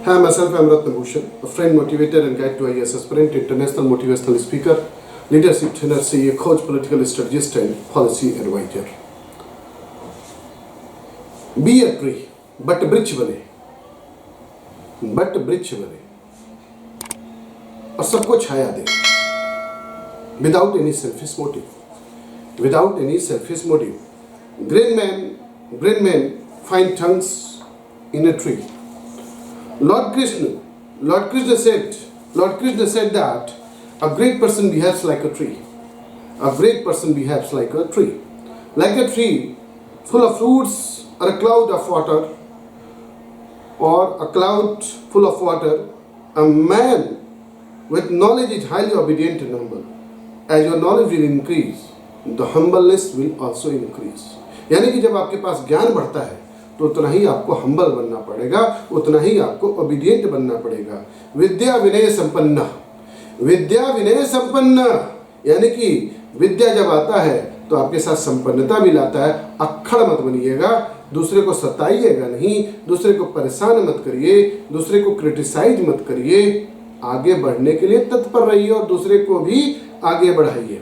Hi, myself, I'm Ratna Bhushan, a friend, motivator, and guide to IAS aspirant, international motivational speaker, leadership trainer, CEO, coach, political strategist, and policy advisor. Be a tree, but वृक्ष बने, और सबको छाया दे, without any selfish motive. Great men find tongues in a tree. Lord Krishna said that a great person behaves like a tree. Like a tree full of fruits or a cloud of water, a man with knowledge is highly obedient and humble. As your knowledge will increase, the humbleness will also increase. यानी कि जब आपके पास ज्ञान बढ़ता है तो उतना ही आपको हम्बल बनना पड़ेगा, उतना ही आपको ओबीडियंट बनना पड़ेगा. विद्या विनय संपन्न, यानी कि विद्या जब आता है तो आपके साथ संपन्नता भी लाता है. अक्खड़ मत बनिएगा, दूसरे को सताइएगा नहीं, दूसरे को परेशान मत करिए, दूसरे को क्रिटिसाइज मत करिए. आगे बढ़ने के लिए तत्पर रहिए और दूसरे को भी आगे बढ़ाइए.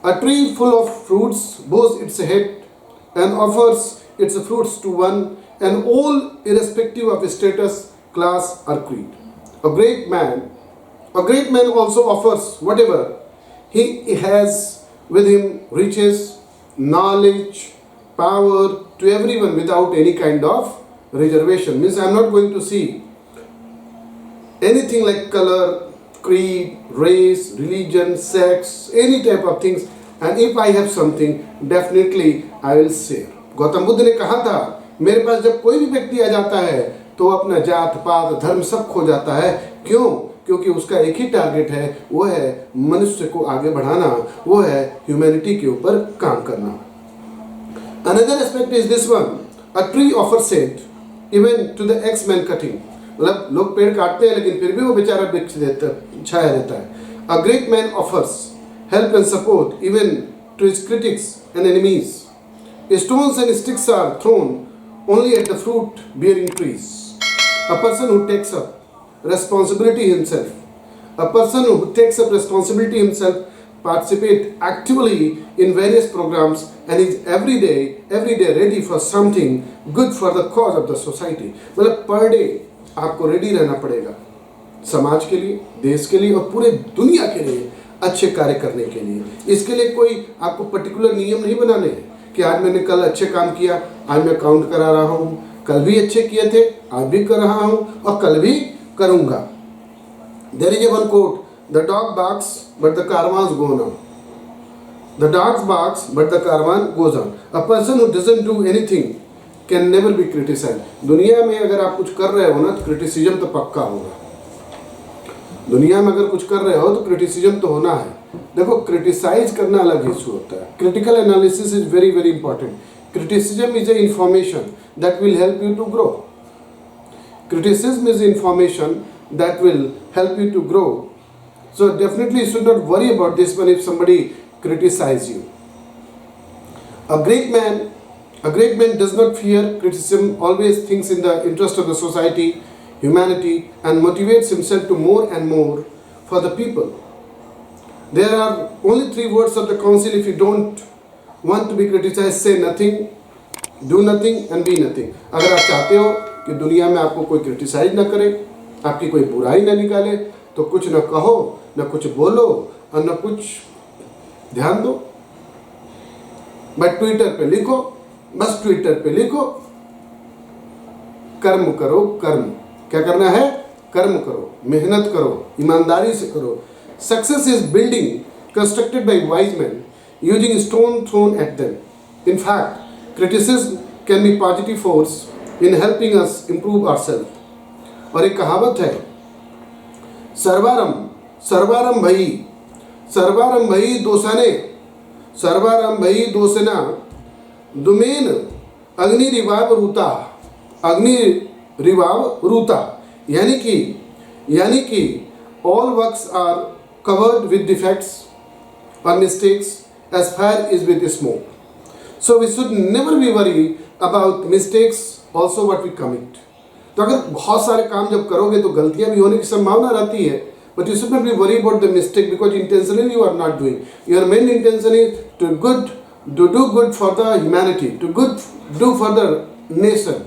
A tree full of fruits bows its head and offers its fruits to one and all, irrespective of status, class, or creed. A great man also offers whatever he has with him, riches, knowledge, power, to everyone without any kind of reservation. Means I am not going to see anything like color, creed, race, religion, sex, any type of things, and if I have something, definitely I will share. Gautam Buddha ने कहा था, मेरे पास जब कोई भी व्यक्ति आ जाता है तो अपना जात पात धर्म सब खो जाता है. क्यों? क्योंकि उसका एक ही टारगेट है, वो है मनुष्य को आगे बढ़ाना, वो है ह्यूमैनिटी के ऊपर काम करना. Another aspect is this one. A tree offers shade even to the ex-man cutting. मतलब लोग पेड़ काटते हैं लेकिन फिर भी वो बेचारा वृक्ष देता, छाया देता है. A great man offers help and support even to his critics and enemies. Stones and sticks are thrown only at the fruit-bearing trees. A person who takes up responsibility himself, participate actively in various programs and is every day ready for something good for the cause of the society. मतलब per day आपको ready रहना पड़ेगा समाज के लिए, देश के लिए और पूरे दुनिया के लिए अच्छे कार्य करने के लिए. इसके लिए कोई आपको पर्टिकुलर नियम नहीं बनाने हैं कि आज मैंने कल अच्छे काम किया, आज मैं काउंट करा रहा हूँ, कल भी अच्छे किए थे, आज भी कर रहा हूँ और कल भी करूँगा. There is one quote, the dog barks but the caravan goes on. The dog barks but the caravan goes on. A person who doesn't do anything can never be criticized. दुनिया में अगर आप कुछ कर रहे हो ना तो क्रिटिसिज्म तो पक्का होगा. दुनिया में अगर कुछ कर रहे हो तो क्रिटिसिज्म तो होना है. देखो, क्रिटिसाइज करना अलग इशू होता है. Critical analysis is very very important. Criticism is a information that will help you to grow. Criticism is information that will help you to grow. So definitely you should not worry about this one if somebody criticizes you. A great man does not fear criticism, always thinks in the interest of the society, humanity, and motivates himself to more and more for the people. There are only 3 words of the council. If you don't want to be criticized, say nothing, do nothing, and be nothing. अगर आप चाहते हो कि दुनिया में आपको कोई criticise ना करे, आपकी कोई बुराई ना निकाले, तो कुछ ना कहो, ना कुछ बोलो और ना कुछ ध्यान दो. बट ट्विटर पे लिखो, बस ट्विटर पे लिखो, कर्म करो. कर्म क्या करना है? कर्म करो, मेहनत करो, ईमानदारी से करो. Success is building constructed by wise men using stone thrown at them. In fact, criticism can be positive force in helping us improve ourselves. और एक कहावत है, सर्वारंभ भई दोसना दुमेन अग्निरिवाव रूता. यानी कि all works are covered with defects or mistakes as fire is with smoke. So we should never be worried about mistakes also what we commit. तो अगर बहुत सारे काम जब करोगे तो गलतियां भी होने की संभावना रहती है, but you should not be worry about the mistake because intentionally you are not doing. Your main intention is to do good for the humanity, to do for the nation,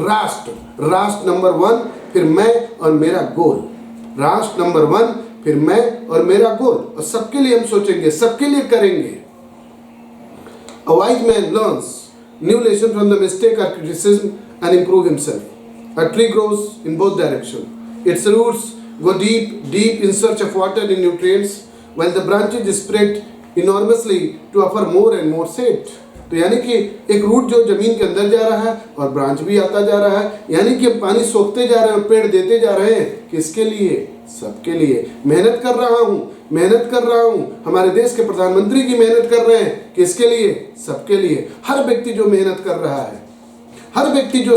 राष्ट्र नंबर 1, फिर मैं और मेरा गोल। राष्ट्र number 1, फिर मैं और मेरा गोल, और सबके लिए हम सोचेंगे, सबके लिए करेंगे। A wise man learns new lesson from the mistake or criticism and improve himself. A tree grows in both directions. Its roots go deep in search of water and nutrients, while the branches spread enormously to offer more and more shade. तो यानी कि एक root जो जमीन के अंदर जा रहा है और ब्रांच भी आता जा रहा है, यानी कि हम पानी सोखते जा रहे हैं, पेड़ देते जा रहे हैं, किसके लिए? सबके लिए। मेहनत कर रहा हूँ, हमारे देश के प्रधानमंत्री की मेहनत कर रहे हैं, किसके लिए? सबके लिए। हर व्यक्ति जो मेहनत कर रहा है, हर व्यक्ति जो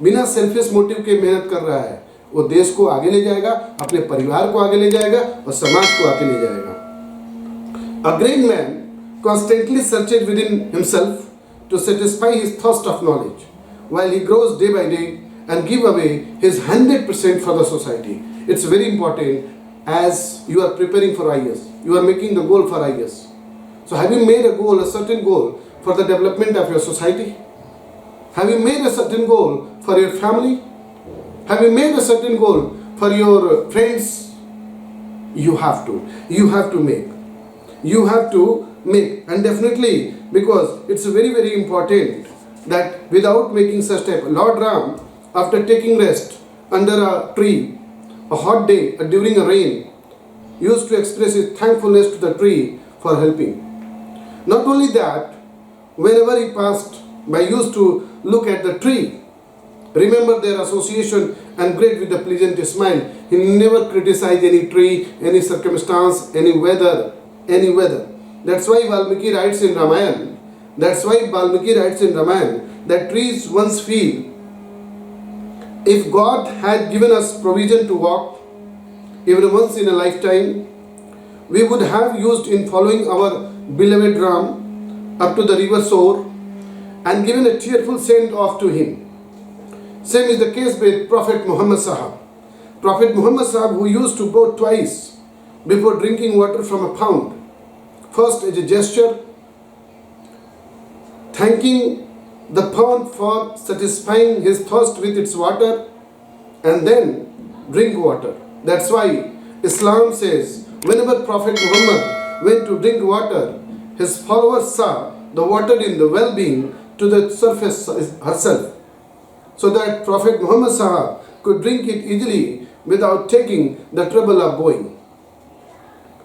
बिना सेल्फिश मोटिव के मेहनत कर रहा है, वो देश को आगे ले जाएगा, अपने परिवार को आगे ले जाएगा और समाज को आगे ले जाएगा। A great man constantly searches within himself to satisfy his thirst of knowledge, while he grows day by day and give away his 100% for the society. It's very important as you are preparing for IAS. You are making the goal for IAS. So have you made a goal, a certain goal for the development of your society? Have you made a certain goal for your family? Have you made a certain goal for your friends? You have to make, and definitely, because it's very, very important that without making such step, Lord Ram, after taking rest under a tree, a hot day during a rain, used to express his thankfulness to the tree for helping. Not only that, whenever he passed by, used to look at the tree, remember their association and greet with a pleasant smile. He never criticized any tree, any circumstance, any weather. That's why Valmiki writes in Ramayana that trees once feel, if God had given us provision to walk even once in a lifetime, we would have used in following our beloved Ram up to the river shore and given a cheerful send off to him. Same is the case with Prophet Muhammad Sahab. Prophet Muhammad Sahab, who used to bow twice before drinking water from a pond. First as a gesture, thanking the pond for satisfying his thirst with its water, and then drink water. That's why Islam says whenever Prophet Muhammad went to drink water, his followers saw the water in the well-being to the surface herself, so that Prophet Muhammad Sahab could drink it easily without taking the trouble of bowing.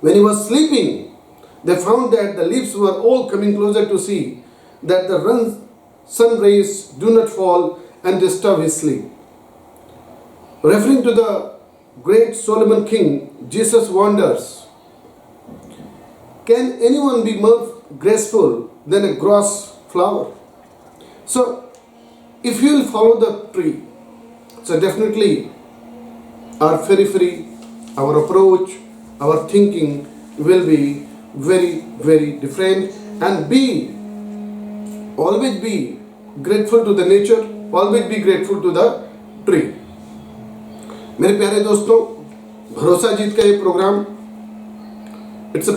When he was sleeping, they found that the leaves were all coming closer to see that the sun rays do not fall and disturb his sleep. Referring to the great Solomon king, Jesus wonders, can anyone be more graceful than a grass flower? So, if you will follow the tree, so definitely our periphery, our approach, our thinking will be very, very different, and always be grateful to the nature, always be grateful to the tree. मेरे प्यारे दोस्तों, भरोसा जीत का ये programme, it's a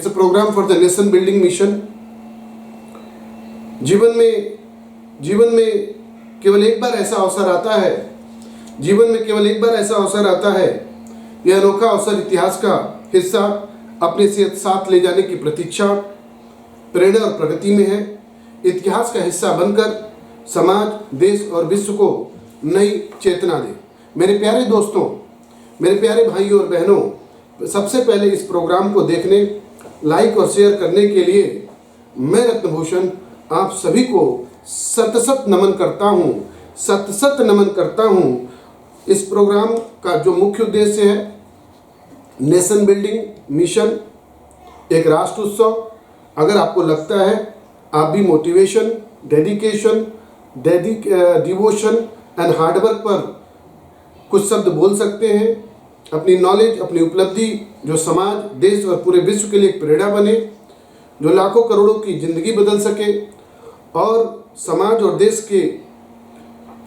program for the nation building mission. जीवन में केवल एक बार ऐसा अवसर आता है, यह अनोखा अवसर इतिहास का हिस्सा अपने साथ ले जाने की प्रतीक्षा, प्रेरणा और प्रगति में है। इतिहास का हिस्सा बनकर समाज, देश और विश्व को नई चेतना दे। मेरे प्यारे दोस्तों, मेरे प्यारे भाइयों और बहनों, सबसे पहले इस प्रोग्राम को देखने, लाइक और शेयर करने के लिए मैं रत्नभूषण आप सभी को सत नमन करता हूँ। इस प्रोग्राम का जो मुख्य उद्देश्य है, नेशन बिल्डिंग मिशन, एक राष्ट्र उत्सव। अगर आपको लगता है आप भी motivation, dedication, devotion and hard work पर कुछ शब्द बोल सकते हैं, अपनी नॉलेज, अपनी उपलब्धि जो समाज, देश और पूरे विश्व के लिए एक प्रेरणा बने, जो लाखों करोड़ों की जिंदगी बदल सके और समाज और देश के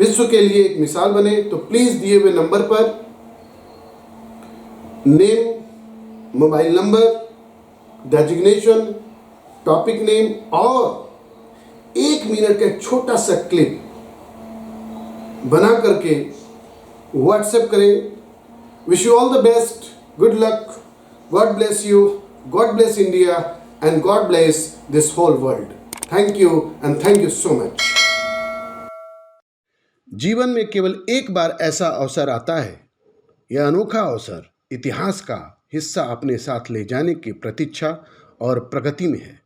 विश्व के लिए एक मिसाल बने, तो प्लीज दिए हुए नंबर पर name, mobile number, designation, topic name और 1 मिनट का एक छोटा सा क्लिप बना करके व्हाट्सएप करें। Wish you all the best, good luck, God bless you, God bless India and God bless this whole world. Thank you and thank you so much. जीवन में केवल एक बार ऐसा अवसर आता है, यह अनोखा अवसर इतिहास का हिस्सा अपने साथ ले जाने की प्रतीक्षा और प्रगति में है।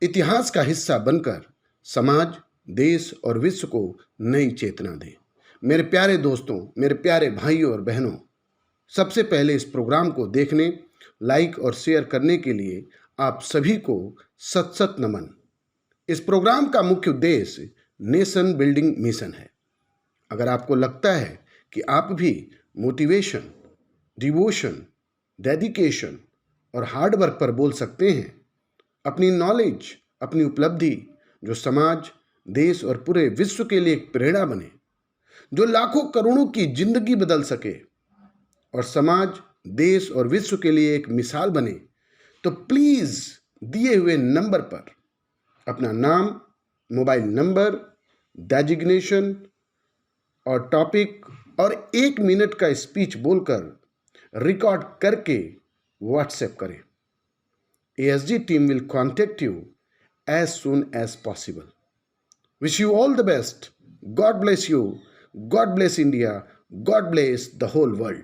इतिहास का हिस्सा बनकर समाज, देश और विश्व को नई चेतना दें। मेरे प्यारे दोस्तों, मेरे प्यारे भाइयों और बहनों, सबसे पहले इस प्रोग्राम को देखने, लाइक और शेयर करने के लिए आप सभी को सत सत नमन। इस प्रोग्राम का मुख्य उद्देश्य नेशन बिल्डिंग मिशन है। अगर आपको लगता है कि आप भी मोटिवेशन, डिवोशन, डेडिकेशन और हार्ड वर्क पर बोल सकते हैं, अपनी नॉलेज, अपनी उपलब्धि जो समाज, देश और पूरे विश्व के लिए एक प्रेरणा बने, जो लाखों करोड़ों की जिंदगी बदल सके और समाज, देश और विश्व के लिए एक मिसाल बने, तो प्लीज दिए हुए नंबर पर अपना नाम, मोबाइल नंबर, डेजिग्नेशन और टॉपिक और 1 मिनट का स्पीच बोलकर रिकॉर्ड करके व्हाट्सएप करें। ASG team will contact you as soon as possible. Wish you all the best. God bless you. God bless India. God bless the whole world.